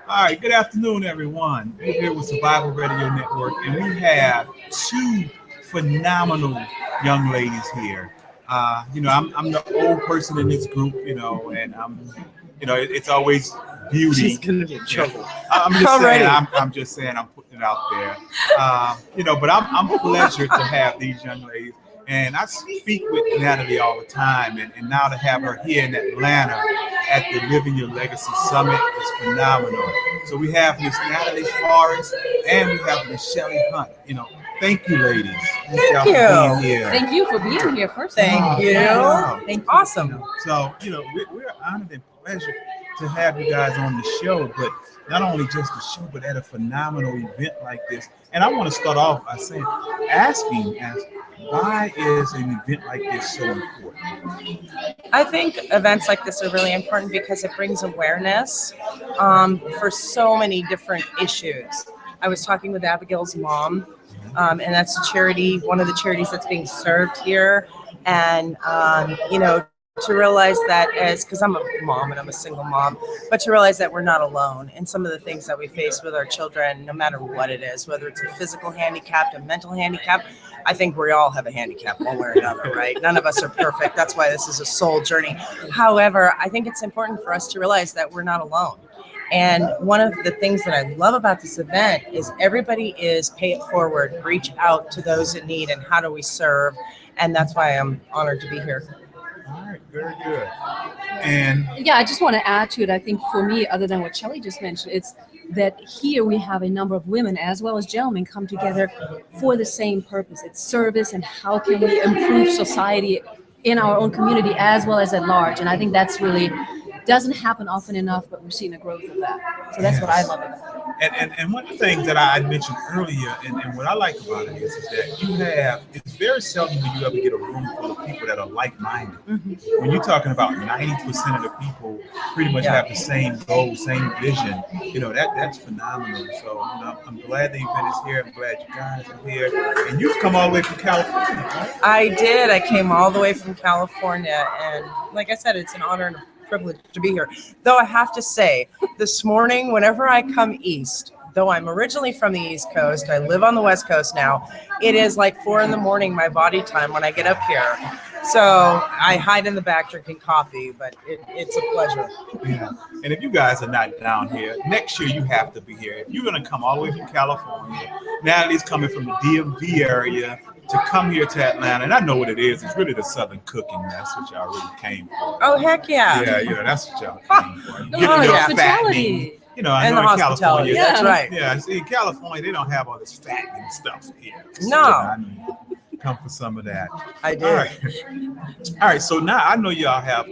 All right, good afternoon, everyone. We're here with Survival Radio Network, and we have two phenomenal young ladies here. I'm the old person in this group, and it's always beauty. She's gonna get in Yeah. trouble. I'm just saying, Already. I'm just saying, I'm putting it out there. But I'm pleasured to have these young ladies. And I speak with Natalie all the time, and now to have her here in Atlanta at the Living Your Legacy Summit is phenomenal. So we have Miss Natalie Forrest and we have Miss Shellie Hunt. Thank you, ladies. Thank For you. being here. Thank you for being here first. Thank you. Wow. Thank you. Awesome. So, we're honored and pleasured to have you guys on the show, but not only just the show, but at a phenomenal event like this. And I want to start off by asking, why is an event like this so important? I think events like this are really important because it brings awareness for so many different issues. I was talking with Abigail's mom, and that's a charity, one of the charities that's being served here. And, to realize that because I'm a mom and I'm a single mom, but to realize that we're not alone in some of the things that we face with our children, no matter what it is, whether it's a physical handicap, a mental handicap. I think we all have a handicap one way or another, right? None of us are perfect. That's why this is a soul journey. However, I think it's important for us to realize that we're not alone. And one of the things that I love about this event is everybody is pay it forward, reach out to those in need, and how do we serve? And that's why I'm honored to be here. All right, very good. And Yeah, I just want to add to it. I think for me, other than what Shellie just mentioned, it's that here we have a number of women as well as gentlemen come together for the same purpose. It's service and how can we improve society in our own community as well as at large. And I think that's really doesn't happen often enough, but we're seeing a growth of that. So that's what I love about it. And one of the things that I mentioned earlier, and what I like about it is that it's very seldom do you ever get a room full of people that are like-minded. Mm-hmm. When you're talking about 90% of the people pretty much have the same goal, same vision, that's phenomenal. So I'm glad the event is here. I'm glad you guys are here. And you've come all the way from California, right? I did. I came all the way from California. And like I said, it's an honor and a privilege to be here. Though I have to say, this morning, whenever I come east, though I'm originally from the East Coast, I live on the West Coast now, it is like 4 a.m, my body time when I get up here. So I hide in the back drinking coffee, but it's a pleasure. Yeah. And if you guys are not down here, next year you have to be here. If you're going to come all the way from California, Natalie's coming from the DMV area to come here to Atlanta, and I know what it is. It's really the Southern cooking. That's what y'all really came for. Oh, heck yeah. Yeah, that's what y'all came for. No, Giving your hospitality. fattening. I And know the in hospitality, California. that's right. Yeah, see, in California, they don't have all this fattening stuff here. So, No. I mean, come for some of that. I did. All right. So now I know y'all have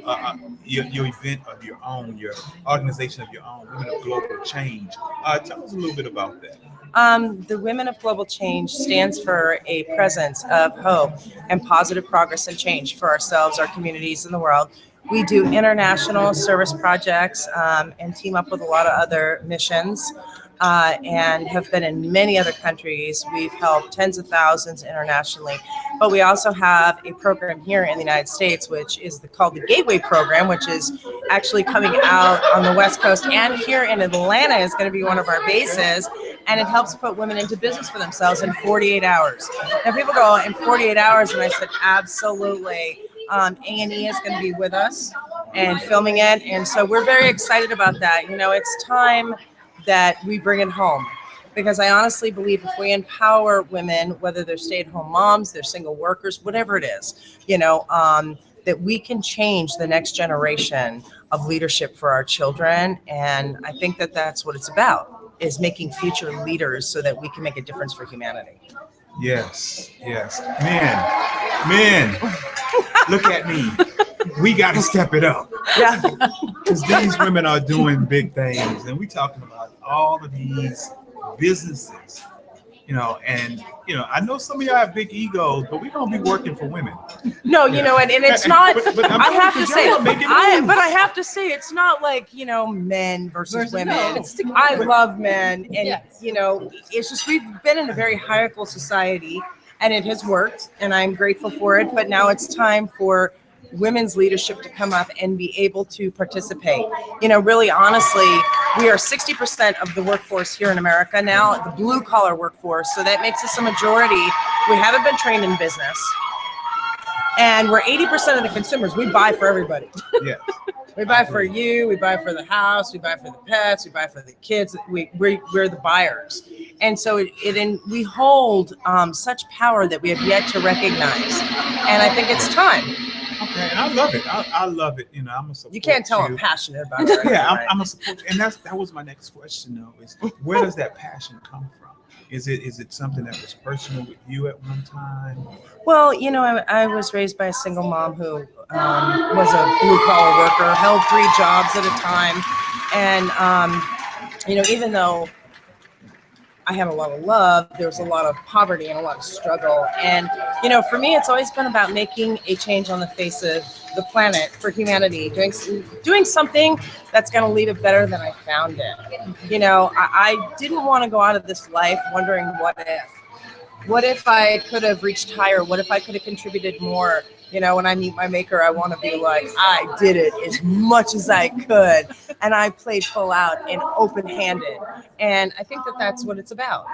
your event of your own, your organization of your own, Women of Global Change. Tell us a little bit about that. The Women of Global Change stands for a presence of hope and positive progress and change for ourselves, our communities, and the world. We do international service projects and team up with a lot of other missions and have been in many other countries. We've helped tens of thousands internationally, but we also have a program here in the United States, which is called the Gateway Program, which is actually coming out on the West Coast, and here in Atlanta is going to be one of our bases, and it helps put women into business for themselves in 48 hours. Now people go, in 48 hours, and I said, absolutely. A&E is going to be with us and filming it, and so we're very excited about that. It's time that we bring it home, because I honestly believe if we empower women, whether they're stay-at-home moms, they're single workers, whatever it is, that we can change the next generation of leadership for our children. And I think that that's what it's about, is making future leaders so that we can make a difference for humanity. Yes. Men, look at me. We got to step it up. Yeah. Because these women are doing big things. And we talking about all of these businesses, and, I know some of y'all have big egos, but we're going to be working for women. No, and it's not, but I have to say, but I have to say, it's not like, men versus women. No, I love men. And, Yes. it's just, we've been in a very hierarchical society, and it has worked, and I'm grateful for it. But now it's time for women's leadership to come up and be able to participate. You know, really honestly, we are 60% of the workforce here in America now, the blue collar workforce. So that makes us a majority. We haven't been trained in business. And we're 80% of the consumers. We buy for everybody. Yes. We buy for you, we buy for the house, we buy for the pets, we buy for the kids. We're the buyers. And so we hold such power that we have yet to recognize. And I think it's time. Okay, and I love it. I love it. You know, I'm a support. You can't tell I'm passionate about it. Right? Yeah, Right? I'm a support. And that was my next question though, is where does that passion come from? Is it something that was personal with you at one time? Well, you know, I was raised by a single mom who was a blue collar worker, held 3 jobs at a time. And, you know, even though I have a lot of love, there's a lot of poverty and a lot of struggle. And, you know, for me, it's always been about making a change on the face of the planet for humanity, doing something that's going to leave it better than I found it. You know, I didn't want to go out of this life wondering what if I could have reached higher? What if I could have contributed more? You know, when I meet my maker, I want to be like, I did it as much as I could. And I played full out and open-handed. And I think that that's what it's about.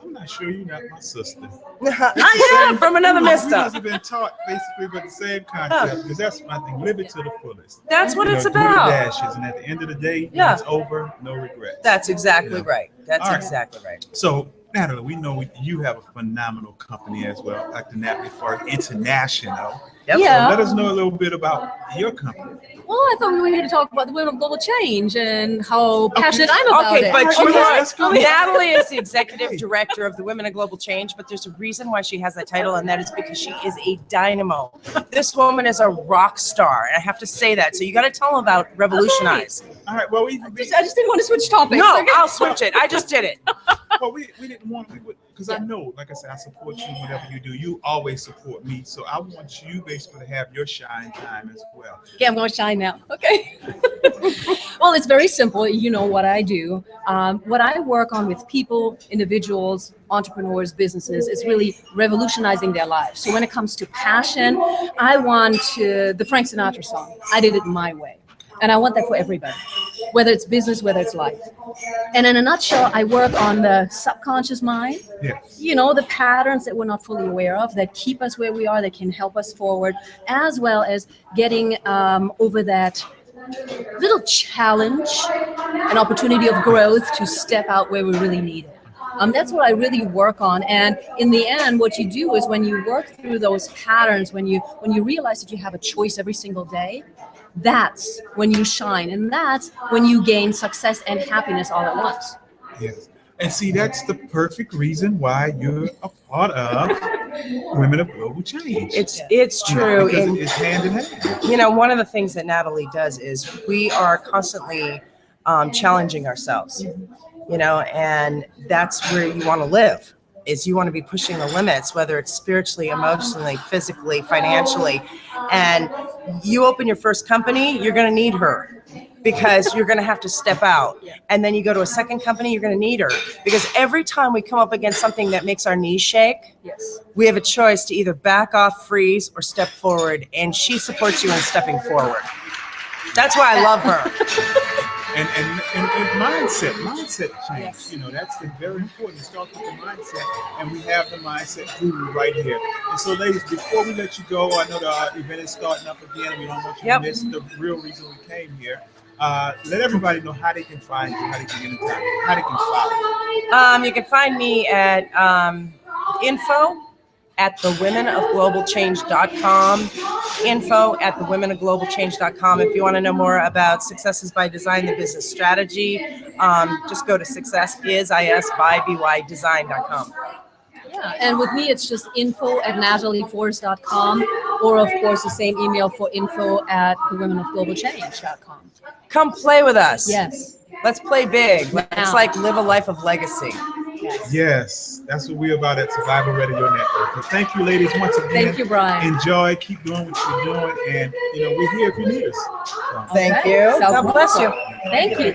I'm not sure you're not my sister. I am from another We mister. must have been taught basically about the same concept, because that's my thing. Live it to the fullest. That's what You it's know, do the about. dashes, and at the end of the day, when Yeah. it's over, no regrets. That's exactly Yeah. right. That's All right. exactly right. So, Natalie, we know you have a phenomenal company as well, Dr. Natalie for International. Yep. Yeah. So let us know a little bit about your company. Well, I thought we were here to talk about the women of global change and how passionate I'm about Okay, it. but you Okay, know let's go. what? Natalie is the executive Okay. director of the Women of Global Change, but there's a reason why she has that title, and that is because she is a dynamo. This woman is a rock star, and I have to say that. So you got to tell them about Revolutionize. All right. Well, I just didn't want to switch topics. No, Okay. I'll switch it. I just did it. we didn't want to, because I know, like I said, I support you whatever you do. You always support me. So I want you basically to have your shine time as well. Okay, I'm going to shine now. Okay. Well, it's very simple. You know what I do. What I work on with people, individuals, entrepreneurs, businesses, is really revolutionizing their lives. So when it comes to passion, I want the Frank Sinatra song. I did it my way. And I want that for everybody, whether it's business, whether it's life. And in a nutshell, I work on the subconscious mind. Yes. You know, the patterns that we're not fully aware of that keep us where we are, that can help us forward, as well as getting over that little challenge, an opportunity of growth to step out where we really need it. That's what I really work on. And in the end, what you do is when you work through those patterns, when you realize that you have a choice every single day, that's when you shine. And that's when you gain success and happiness all at once. Yes. And see, that's the perfect reason why you're a part of Women of Global Change. It's You know, true. because And it's hand in hand. you know, one of the things that Natalie does is we are constantly challenging ourselves, you know, and that's where you want to live, is you want to be pushing the limits, whether it's spiritually, emotionally, physically, financially. And you open your first company, you're going to need her, because you're going to have to step out. And then you go to a second company, you're going to need her, because every time we come up against something that makes our knees shake, Yes. we have a choice to either back off, freeze, or step forward. And she supports you in stepping forward. That's why I love her. And mindset change. Yes. You know, that's very important. It starts with the mindset, and we have the mindset guru right here. And so, ladies, before we let you go, I know the event is starting up again, and we don't want you Yep. to miss the real reason we came here. Let everybody know how they can find you, how they can get in touch, how they can follow. You can find me at info@thewomenofglobalchange.com, info@thewomenofglobalchange.com. If you want to know more about Successes by Design, the business strategy, just go to successisbydesign.com. Yeah, and with me, it's just info@natalieforce.com, or of course the same email for info@thewomenofglobalchange.com. Come play with us. Yes. Let's play big. Let's Now. like live a life of legacy. Yes, that's what we're about at Survival Radio Network. So thank you, ladies, once again. Thank you, Brian. Enjoy, keep doing what you're doing, and you know we're here if you need us. So. Thank Okay. you. Sounds God bless you. wonderful. Thank you.